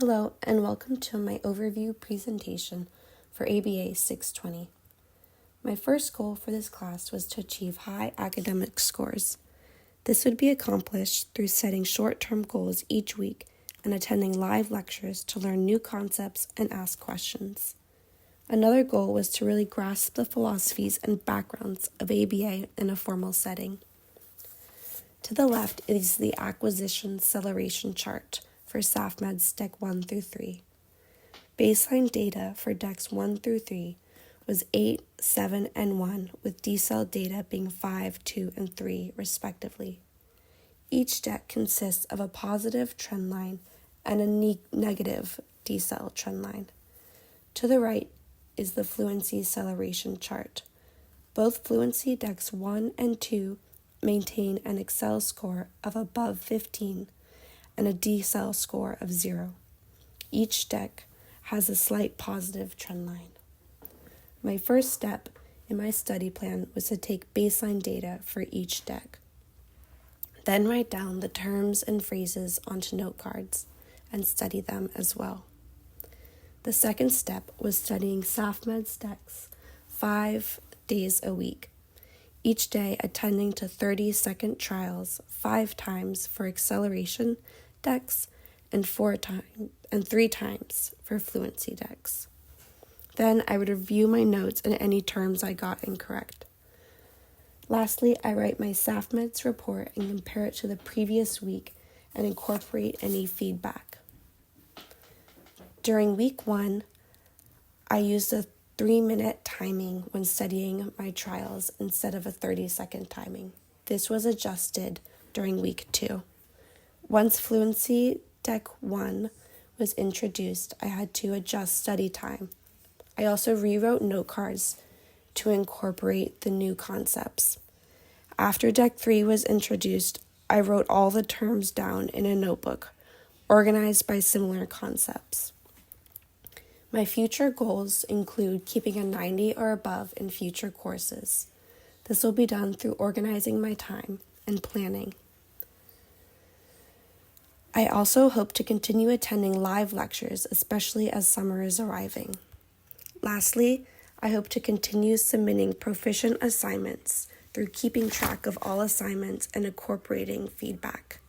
Hello and welcome to my overview presentation for ABA 620. My first goal for this class was to achieve high academic scores. This would be accomplished through setting short-term goals each week and attending live lectures to learn new concepts and ask questions. Another goal was to really grasp the philosophies and backgrounds of ABA in a formal setting. To the left is the acquisition acceleration chart for SAFMED's Deck 1 through 3. Baseline data for Decks 1 through 3 was 8, 7, and 1, with decel data being 5, 2, and 3, respectively. Each deck consists of a positive trend line and a negative decel trend line. To the right is the fluency acceleration chart. Both fluency Decks 1 and 2 maintain an Excel score of above 15 and a decel score of 0. Each deck has a slight positive trend line. My first step in my study plan was to take baseline data for each deck. Then write down the terms and phrases onto note cards and study them as well. The second step was studying SAFMED's decks 5 days a week, each day attending to 30-second trials 5 times for acceleration decks and 3 times for fluency decks. Then I would review my notes and any terms I got incorrect. Lastly, I write my SAFMED's report and compare it to the previous week and incorporate any feedback. During week 1, I used a 3-minute timing when studying my trials instead of a 30-second timing. This was adjusted during week 2. Once Fluency Deck 1 was introduced, I had to adjust study time. I also rewrote note cards to incorporate the new concepts. After Deck 3 was introduced, I wrote all the terms down in a notebook, organized by similar concepts. My future goals include keeping a 90 or above in future courses. This will be done through organizing my time and planning. I also hope to continue attending live lectures, especially as summer is arriving. Lastly, I hope to continue submitting proficient assignments through keeping track of all assignments and incorporating feedback.